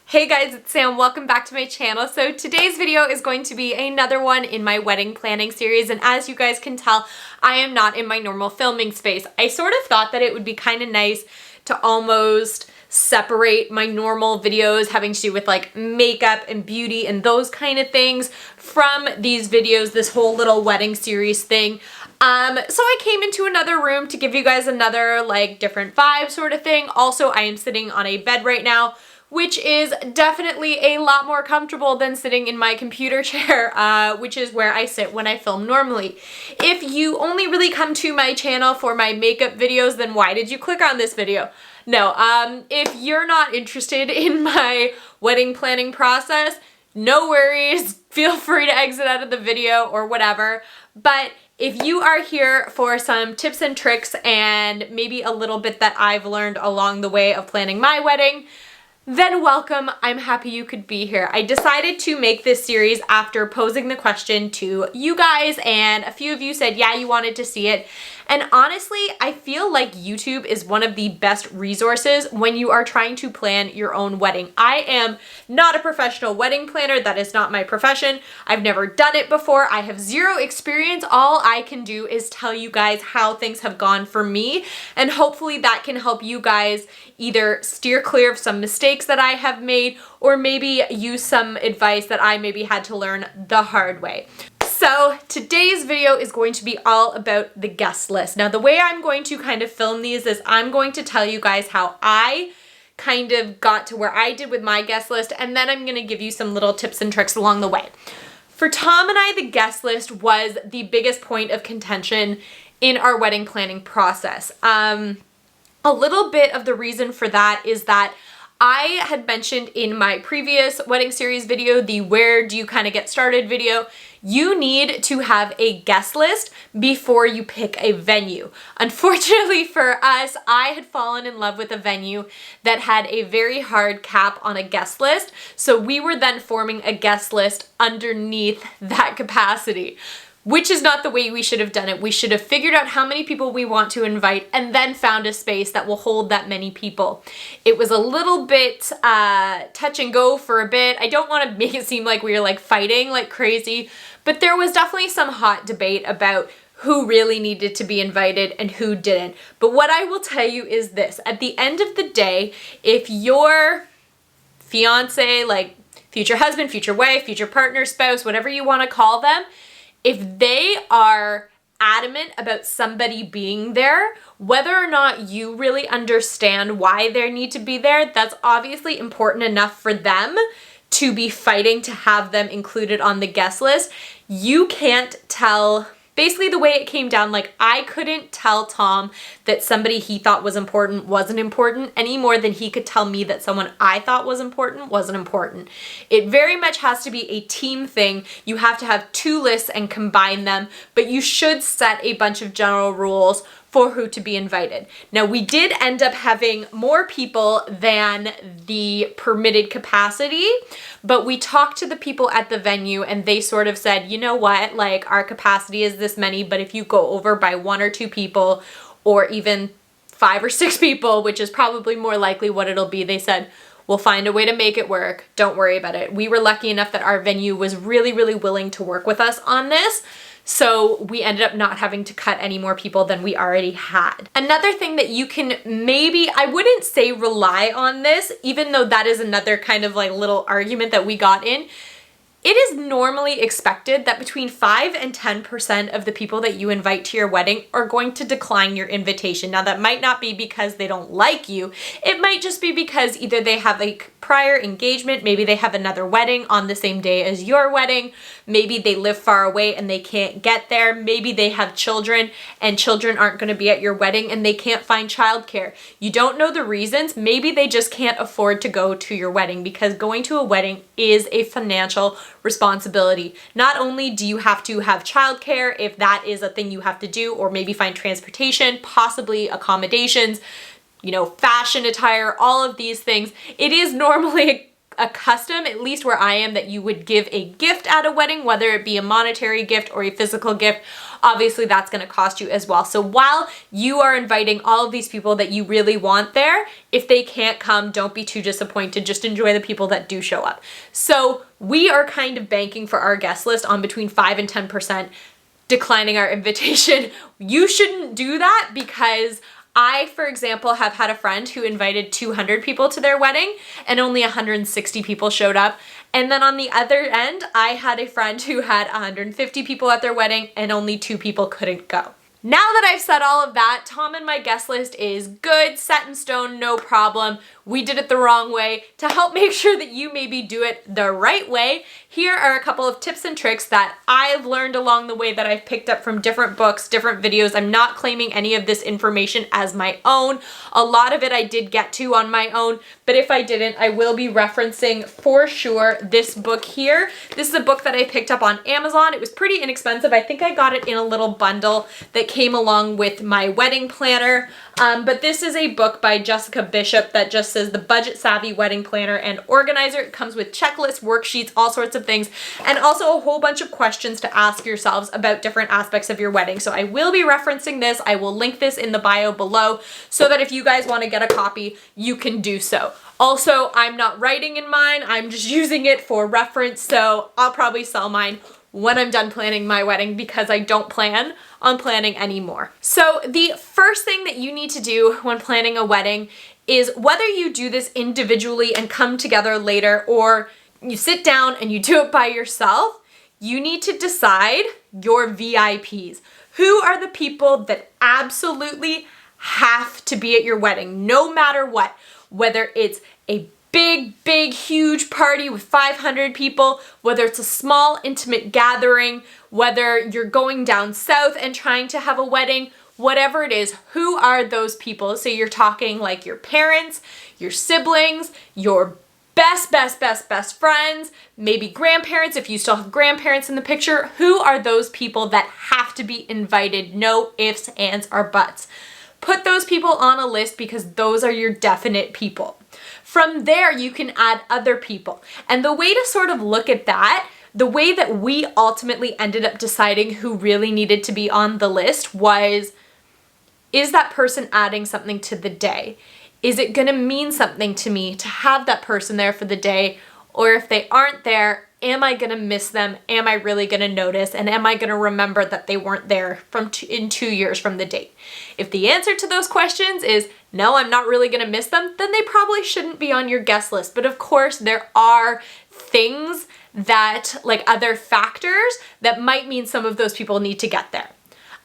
Hey guys, it's Sam. Welcome back to my channel. So today's video is going to be another one in my wedding planning series, and as you guys can tell, I am not in my normal filming space. I sort of thought that it would be kind of nice to almost separate my normal videos having to do with like makeup and beauty and those kind of things from these videos, this whole little wedding series thing. So I came into another room to give you guys another like different vibe sort of thing. Also, I am sitting on a bed right now, which is definitely a lot more comfortable than sitting in my computer chair, which is where I sit when I film normally. If you only really come to my channel for my makeup videos, then why did you click on this video? No, if you're not interested in my wedding planning process, no worries, feel free to exit out of the video or whatever. But if you are here for some tips and tricks and maybe a little bit that I've learned along the way of planning my wedding, then welcome. I'm happy you could be here. I decided to make this series after posing the question to you guys, and a few of you said, yeah, you wanted to see it. And honestly, I feel like YouTube is one of the best resources when you are trying to plan your own wedding. I am not a professional wedding planner. That is not my profession. I've never done it before. I have zero experience. All I can do is tell you guys how things have gone for me, and hopefully that can help you guys either steer clear of some mistakes that I have made, or maybe use some advice that I maybe had to learn the hard way. So today's video is going to be all about the guest list. Now, the way I'm going to kind of film these is I'm going to tell you guys how I kind of got to where I did with my guest list, and then I'm going to give you some little tips and tricks along the way. For Tom and I, the guest list was the biggest point of contention in our wedding planning process. A little bit of the reason for that is that I had mentioned in my previous wedding series video, the where do you kind of get started video, you need to have a guest list before you pick a venue. Unfortunately for us, I had fallen in love with a venue that had a very hard cap on a guest list, so we were then forming a guest list underneath that capacity, which is not the way we should have done it. We should have figured out how many people we want to invite and then found a space that will hold that many people. It was a little bit touch and go for a bit. I don't want to make it seem like we were like fighting like crazy, but there was definitely some hot debate about who really needed to be invited and who didn't. But what I will tell you is this: at the end of the day, if your fiance, like future husband, future wife, future partner, spouse, whatever you want to call them, if they are adamant about somebody being there, whether or not you really understand why they need to be there, that's obviously important enough for them to be fighting to have them included on the guest list. You can't tell. Basically, the way it came down, like I couldn't tell Tom that somebody he thought was important wasn't important any more than he could tell me that someone I thought was important wasn't important. It very much has to be a team thing. You have to have two lists and combine them, but you should set a bunch of general rules for who to be invited. Now, we did end up having more people than the permitted capacity, but we talked to the people at the venue and they sort of said, you know what, like our capacity is this many, but if you go over by 1 or 2 people or even 5 or 6 people, which is probably more likely what it'll be, they said, we'll find a way to make it work. Don't worry about it. We were lucky enough that our venue was really, really willing to work with us on this. So we ended up not having to cut any more people than we already had. Another thing that you can maybe, I wouldn't say rely on this, even though that is another kind of like little argument that we got in. It is normally expected that between 5 and 10% of the people that you invite to your wedding are going to decline your invitation. Now, that might not be because they don't like you. It might just be because either they have a prior engagement, maybe they have another wedding on the same day as your wedding, maybe they live far away and they can't get there, maybe they have children and children aren't going to be at your wedding and they can't find childcare. You don't know the reasons. Maybe they just can't afford to go to your wedding, because going to a wedding is a financial responsibility. Not only do you have to have childcare, if that is a thing you have to do, or maybe find transportation, possibly accommodations, you know, fashion attire, all of these things. It is normally a custom, at least where I am, that you would give a gift at a wedding, whether it be a monetary gift or a physical gift. Obviously that's going to cost you as well. So while you are inviting all of these people that you really want there, if they can't come, don't be too disappointed. Just enjoy the people that do show up. So we are kind of banking for our guest list on between 5 and 10% declining our invitation. You shouldn't do that, because I, for example, have had a friend who invited 200 people to their wedding and only 160 people showed up. And then on the other end, I had a friend who had 150 people at their wedding and only 2 people couldn't go. Now that I've said all of that, Tom and my guest list is good, set in stone, no problem. We did it the wrong way. To help make sure that you maybe do it the right way, here are a couple of tips and tricks that I've learned along the way that I've picked up from different books, different videos. I'm not claiming any of this information as my own. A lot of it I did get to on my own, but if I didn't, I will be referencing for sure this book here. This is a book that I picked up on Amazon. It was pretty inexpensive. I think I got it in a little bundle that came along with my wedding planner. But this is a book by Jessica Bishop that just says the Budget Savvy Wedding Planner and Organizer. It comes with checklists, worksheets, all sorts of things, and also a whole bunch of questions to ask yourselves about different aspects of your wedding. So I will be referencing this. I will link this in the bio below so that if you guys want to get a copy, you can do so. Also, I'm not writing in mine. I'm just using it for reference, so I'll probably sell mine when I'm done planning my wedding, because I don't plan on planning anymore. So the first thing that you need to do when planning a wedding is, whether you do this individually and come together later, or you sit down and you do it by yourself, you need to decide your VIPs. Who are the people that absolutely have to be at your wedding, no matter what? Whether it's a big, huge party with 500 people, whether it's a small, intimate gathering, whether you're going down south and trying to have a wedding, whatever it is, who are those people? So you're talking like your parents, your siblings, your best friends, maybe grandparents if you still have grandparents in the picture. Who are those people that have to be invited? No ifs, ands, or buts. Put those people on a list, because those are your definite people. From there, you can add other people. And the way to sort of look at that, the way that we ultimately ended up deciding who really needed to be on the list was, is that person adding something to the day? Is it gonna mean something to me to have that person there for the day? Or if they aren't there, am I gonna miss them? Am I really gonna notice? And am I gonna remember that they weren't there in 2 years from the date? If the answer to those questions is no, I'm not really gonna miss them, then they probably shouldn't be on your guest list. But of course, there are things that, like other factors, that might mean some of those people need to get there.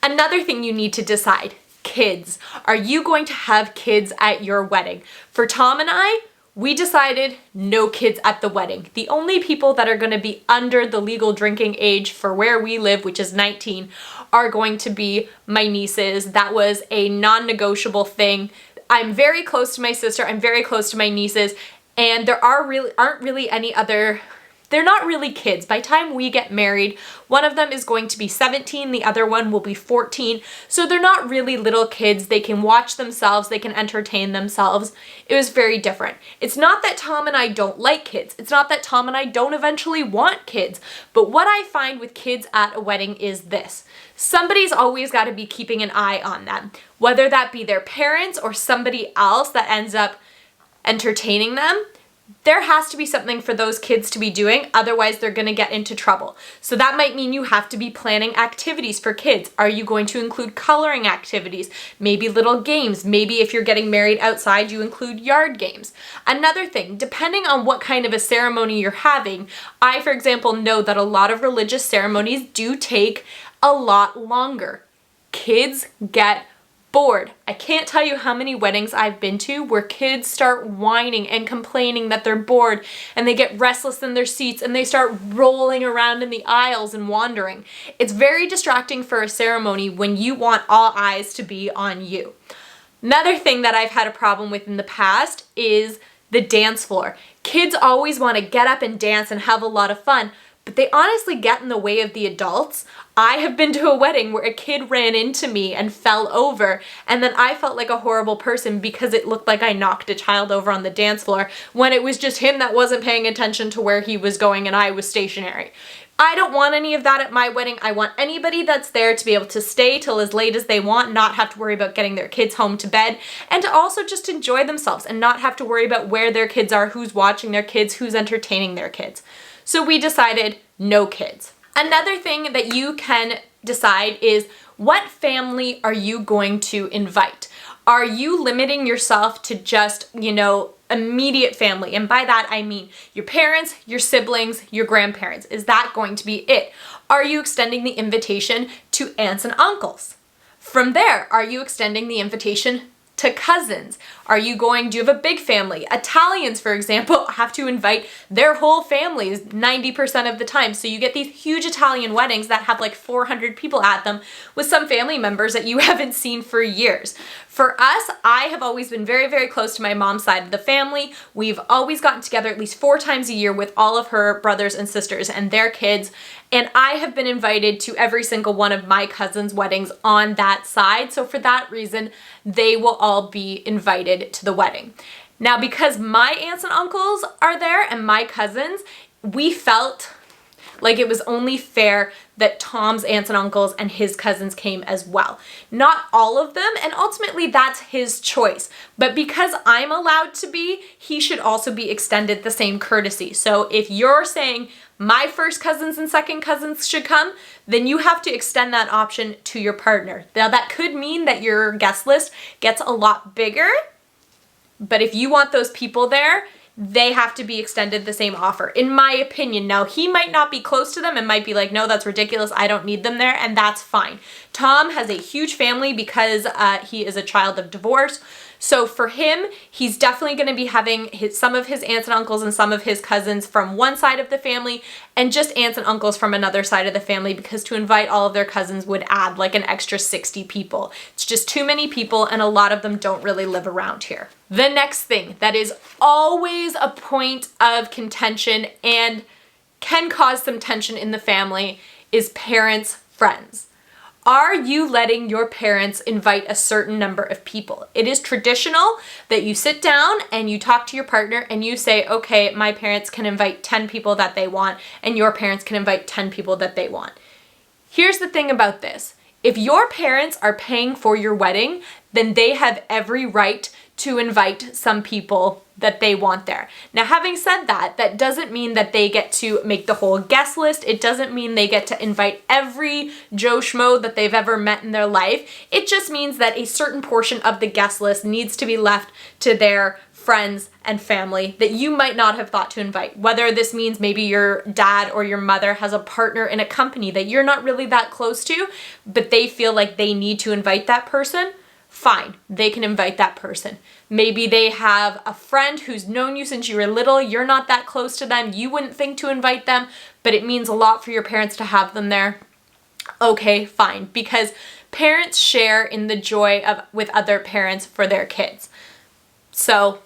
Another thing you need to decide, kids. Are you going to have kids at your wedding? For Tom and I, we decided no kids at the wedding. The only people that are going to be under the legal drinking age for where we live, which is 19, are going to be my nieces. That was a non-negotiable thing. I'm very close to my sister. I'm very close to my nieces, and there aren't really any other. They're not really kids. By the time we get married, one of them is going to be 17, the other one will be 14. So they're not really little kids. They can watch themselves, they can entertain themselves. It was very different. It's not that Tom and I don't like kids. It's not that Tom and I don't eventually want kids. But what I find with kids at a wedding is this. Somebody's always got to be keeping an eye on them, whether that be their parents or somebody else that ends up entertaining them. There has to be something for those kids to be doing, otherwise they're going to get into trouble. So that might mean you have to be planning activities for kids. Are you going to include coloring activities? Maybe little games. Maybe if you're getting married outside, you include yard games. Another thing, depending on what kind of a ceremony you're having, I, for example, know that a lot of religious ceremonies do take a lot longer. Kids get bored. I can't tell you how many weddings I've been to where kids start whining and complaining that they're bored, and they get restless in their seats and they start rolling around in the aisles and wandering. It's very distracting for a ceremony when you want all eyes to be on you. Another thing that I've had a problem with in the past is the dance floor. Kids always want to get up and dance and have a lot of fun, but they honestly get in the way of the adults. I have been to a wedding where a kid ran into me and fell over, and then I felt like a horrible person because it looked like I knocked a child over on the dance floor when it was just him that wasn't paying attention to where he was going and I was stationary. I don't want any of that at my wedding. I want anybody that's there to be able to stay till as late as they want, not have to worry about getting their kids home to bed, and to also just enjoy themselves and not have to worry about where their kids are, who's watching their kids, who's entertaining their kids. So we decided no kids. Another thing that you can decide is, what family are you going to invite? Are you limiting yourself to just, immediate family? And by that I mean your parents, your siblings, your grandparents. Is that going to be it? Are you extending the invitation to aunts and uncles? From there, are you extending the invitation to cousins? Do you have a big family? Italians, for example, have to invite their whole families 90% of the time. So you get these huge Italian weddings that have like 400 people at them with some family members that you haven't seen for years. For us, I have always been very, very close to my mom's side of the family. We've always gotten together at least 4 times a year with all of her brothers and sisters and their kids. And I have been invited to every single one of my cousins' weddings on that side. So for that reason, they will all be invited to the wedding. Now, because my aunts and uncles are there and my cousins, we felt like it was only fair that Tom's aunts and uncles and his cousins came as well. Not all of them, and ultimately that's his choice. But because I'm allowed to be, he should also be extended the same courtesy. So if you're saying my first cousins and second cousins should come, then you have to extend that option to your partner. Now that could mean that your guest list gets a lot bigger, but if you want those people there, they have to be extended the same offer, in my opinion. Now, he might not be close to them and might be like, no, that's ridiculous, I don't need them there, and that's fine. Tom has a huge family because he is a child of divorce. So for him, he's definitely going to be having some of his aunts and uncles and some of his cousins from one side of the family, and just aunts and uncles from another side of the family, because to invite all of their cousins would add like an extra 60 people. It's just too many people, and a lot of them don't really live around here. The next thing that is always a point of contention and can cause some tension in the family is parents' friends. Are you letting your parents invite a certain number of people? It is traditional that you sit down and you talk to your partner and you say, okay, my parents can invite 10 people that they want, and your parents can invite 10 people that they want. Here's the thing about this. If your parents are paying for your wedding, then they have every right to invite some people that they want there. Now, having said that, that doesn't mean that they get to make the whole guest list. It doesn't mean they get to invite every Joe Schmo that they've ever met in their life. It just means that a certain portion of the guest list needs to be left to their friends and family that you might not have thought to invite. Whether this means maybe your dad or your mother has a partner in a company that you're not really that close to, but they feel like they need to invite that person, fine, they can invite that person. Maybe they have a friend who's known you since you were little, you're not that close to them, you wouldn't think to invite them, but it means a lot for your parents to have them there. Okay, fine, because parents share in the joy with other parents for their kids. So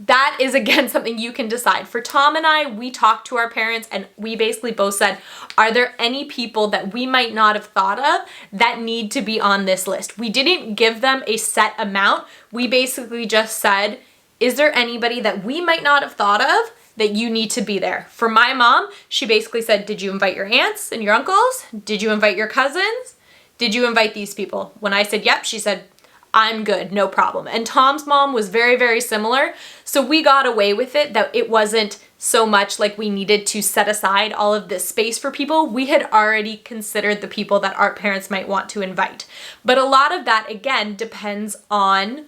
that is, again, something you can decide. For Tom and I, we talked to our parents and we basically both said, are there any people that we might not have thought of that need to be on this list? We didn't give them a set amount. We basically just said, is there anybody that we might not have thought of that you need to be there? For my mom, she basically said, did you invite your aunts and your uncles? Did you invite your cousins? Did you invite these people? When I said, yep, she said, I'm good, no problem. And Tom's mom was very, very similar. So we got away with it, that it wasn't so much like we needed to set aside all of this space for people. We had already considered the people that our parents might want to invite. But a lot of that, again, depends on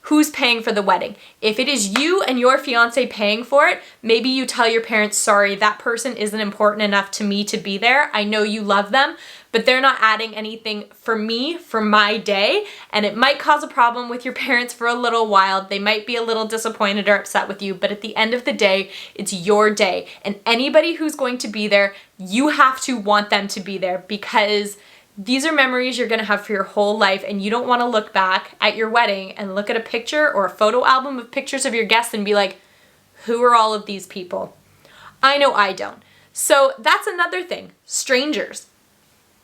who's paying for the wedding. If it is you and your fiance paying for it, maybe you tell your parents, sorry, that person isn't important enough to me to be there. I know you love them, but they're not adding anything for me, for my day, and it might cause a problem with your parents for a little while. They might be a little disappointed or upset with you, but at the end of the day, it's your day. And anybody who's going to be there, you have to want them to be there, because these are memories you're gonna have for your whole life, and you don't wanna look back at your wedding and look at a picture or a photo album of pictures of your guests and be like, who are all of these people? I know I don't. So that's another thing, strangers.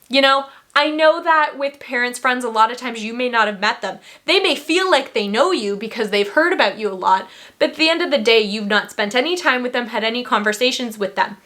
You know, I know that with parents, friends, a lot of times you may not have met them. They may feel like they know you because they've heard about you a lot, but at the end of the day, you've not spent any time with them, had any conversations with them.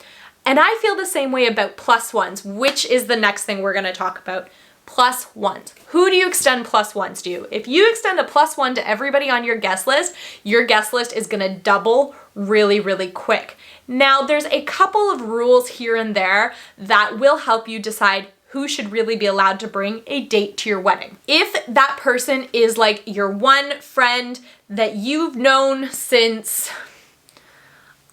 And I feel the same way about plus ones, which is the next thing we're going to talk about. Plus ones. Who do you extend plus ones to? If you extend a plus one to everybody on your guest list is going to double really, really quick. Now, there's a couple of rules here and there that will help you decide who should really be allowed to bring a date to your wedding. If that person is like your one friend that you've known since,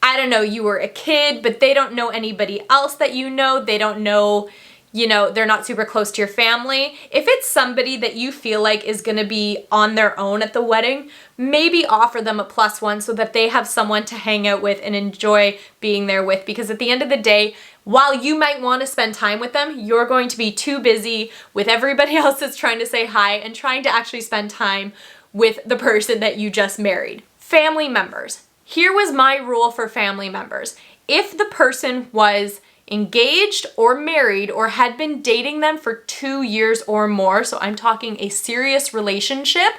I don't know, you were a kid, but they don't know anybody else that you know, they don't know, you know, they're not super close to your family. If it's somebody that you feel like is gonna be on their own at the wedding, maybe offer them a plus one so that they have someone to hang out with and enjoy being there with. Because at the end of the day, while you might want to spend time with them, you're going to be too busy with everybody else that's trying to say hi and trying to actually spend time with the person that you just married. Family members. Here was my rule for family members. If the person was engaged or married or had been dating them for 2 years or more, so I'm talking a serious relationship,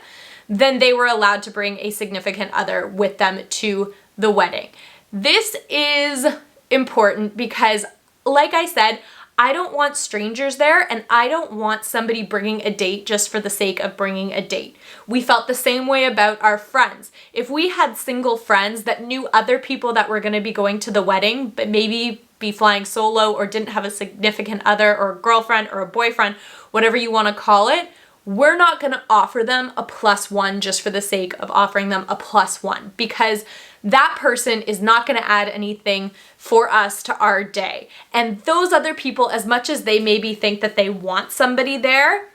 then they were allowed to bring a significant other with them to the wedding. This is important because, like I said, I don't want strangers there, and I don't want somebody bringing a date just for the sake of bringing a date. We felt the same way about our friends. If we had single friends that knew other people that were going to be going to the wedding, but maybe be flying solo or didn't have a significant other or a girlfriend or a boyfriend, whatever you want to call it, we're not going to offer them a plus one just for the sake of offering them a plus one, because that person is not going to add anything for us to our day. And those other people, as much as they maybe think that they want somebody there,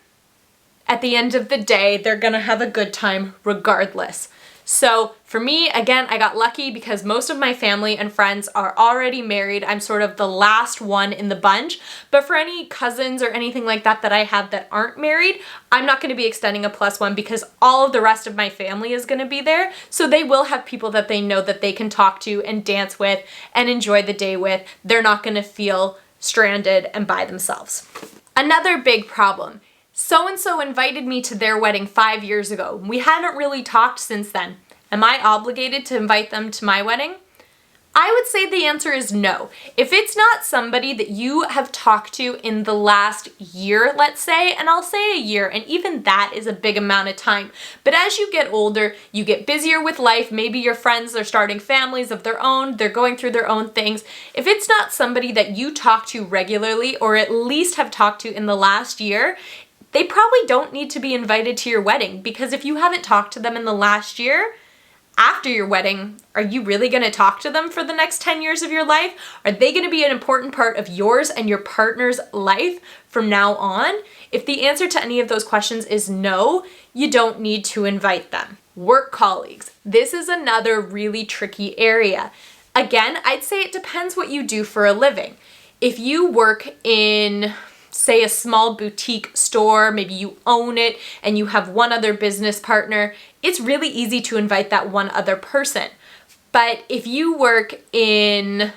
at the end of the day, they're going to have a good time regardless. So for me, again, I got lucky because most of my family and friends are already married. I'm sort of the last one in the bunch. But for any cousins or anything like that that I have that aren't married, I'm not going to be extending a plus one because all of the rest of my family is going to be there. So they will have people that they know that they can talk to and dance with and enjoy the day with. They're not going to feel stranded and by themselves. Another big problem. So-and-so invited me to their wedding 5 years ago. We hadn't really talked since then. Am I obligated to invite them to my wedding? I would say the answer is no. If it's not somebody that you have talked to in the last year, let's say, and I'll say a year, and even that is a big amount of time. But as you get older, you get busier with life. Maybe your friends are starting families of their own. They're going through their own things. If it's not somebody that you talk to regularly or at least have talked to in the last year, they probably don't need to be invited to your wedding, because if you haven't talked to them in the last year, after your wedding, are you really going to talk to them for the next 10 years of your life? Are they going to be an important part of yours and your partner's life from now on? If the answer to any of those questions is no, you don't need to invite them. Work colleagues. This is another really tricky area. Again, I'd say it depends what you do for a living. If you work in, say, a small boutique store, maybe you own it and you have one other business partner, it's really easy to invite that one other person. But if you work in,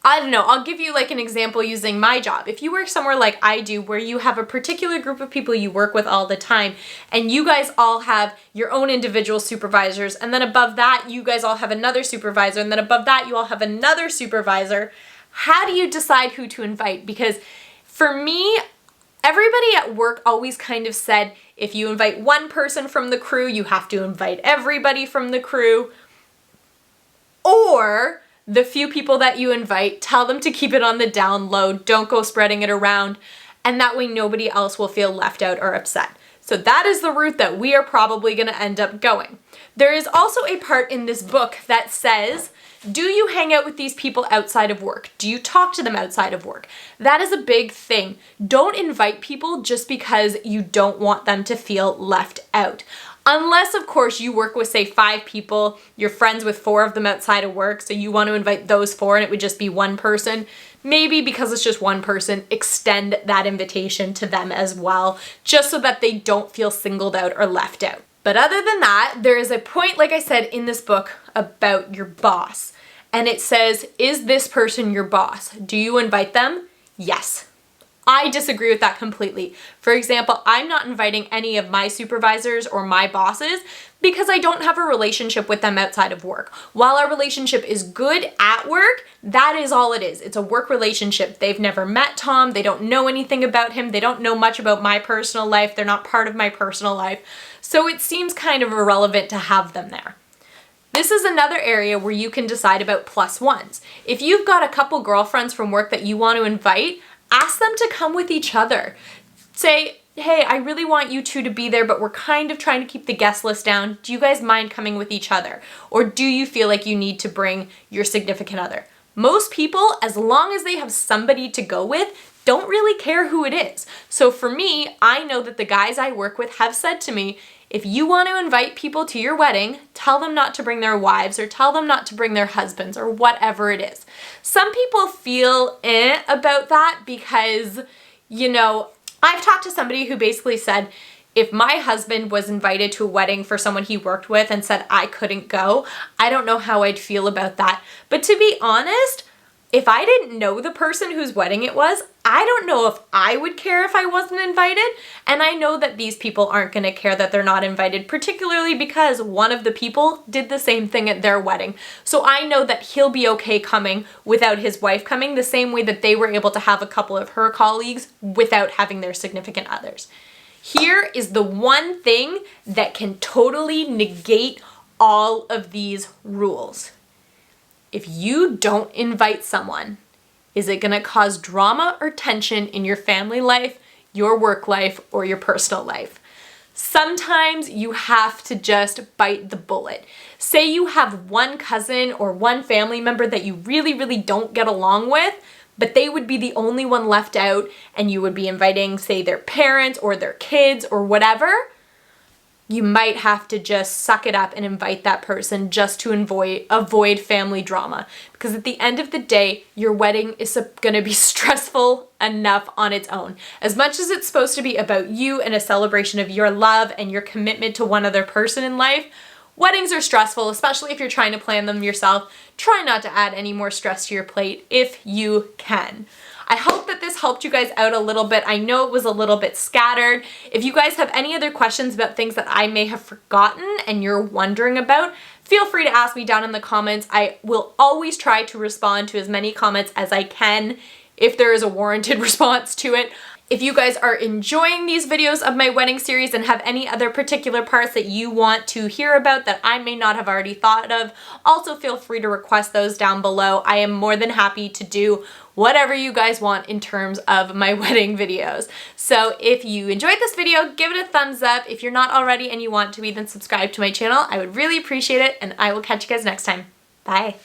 I don't know, I'll give you like an example using my job. If you work somewhere like I do, where you have a particular group of people you work with all the time, and you guys all have your own individual supervisors, and then above that, you guys all have another supervisor, and then above that, you all have another supervisor, how do you decide who to invite? Because for me, everybody at work always kind of said, if you invite one person from the crew, you have to invite everybody from the crew. Or the few people that you invite, tell them to keep it on the down low, don't go spreading it around, and that way nobody else will feel left out or upset. So that is the route that we are probably going to end up going. There is also a part in this book that says, do you hang out with these people outside of work? Do you talk to them outside of work? That is a big thing. Don't invite people just because you don't want them to feel left out. Unless, of course, you work with, say, 5 people, you're friends with 4 of them outside of work, so you want to invite those 4 and it would just be one person. Maybe because it's just one person, extend that invitation to them as well, just so that they don't feel singled out or left out. But other than that, there is a point, like I said, in this book about your boss. and it says, is this person your boss? Do you invite them? Yes. I disagree with that completely. For example, I'm not inviting any of my supervisors or my bosses because I don't have a relationship with them outside of work. While our relationship is good at work, that is all it is. It's a work relationship. They've never met Tom. They don't know anything about him. They don't know much about my personal life. They're not part of my personal life. So it seems kind of irrelevant to have them there. This is another area where you can decide about plus ones. If you've got a couple girlfriends from work that you want to invite, ask them to come with each other. Say, hey, I really want you two to be there, but we're kind of trying to keep the guest list down. Do you guys mind coming with each other? Or do you feel like you need to bring your significant other? Most people, as long as they have somebody to go with, don't really care who it is. So for me, I know that the guys I work with have said to me, if you want to invite people to your wedding, tell them not to bring their wives or tell them not to bring their husbands or whatever it is. Some people feel about that because, you know, I've talked to somebody who basically said, if my husband was invited to a wedding for someone he worked with and said I couldn't go, I don't know how I'd feel about that. But to be honest, if I didn't know the person whose wedding it was, I don't know if I would care if I wasn't invited. And I know that these people aren't going to care that they're not invited, particularly because one of the people did the same thing at their wedding. So I know that he'll be okay coming without his wife coming, the same way that they were able to have a couple of her colleagues without having their significant others. Here is the one thing that can totally negate all of these rules. If you don't invite someone, is it going to cause drama or tension in your family life, your work life, or your personal life? Sometimes you have to just bite the bullet. Say you have one cousin or one family member that you really, really don't get along with, but they would be the only one left out and you would be inviting, say, their parents or their kids or whatever. You might have to just suck it up and invite that person just to avoid family drama. Because at the end of the day, your wedding is going to be stressful enough on its own. As much as it's supposed to be about you and a celebration of your love and your commitment to one other person in life, weddings are stressful, especially if you're trying to plan them yourself. Try not to add any more stress to your plate if you can. I hope that this helped you guys out a little bit. I know it was a little bit scattered. If you guys have any other questions about things that I may have forgotten and you're wondering about, feel free to ask me down in the comments. I will always try to respond to as many comments as I can if there is a warranted response to it. If you guys are enjoying these videos of my wedding series and have any other particular parts that you want to hear about that I may not have already thought of, also feel free to request those down below. I am more than happy to do whatever you guys want in terms of my wedding videos. So if you enjoyed this video, give it a thumbs up. If you're not already and you want to be, then subscribe to my channel. I would really appreciate it, and I will catch you guys next time. Bye.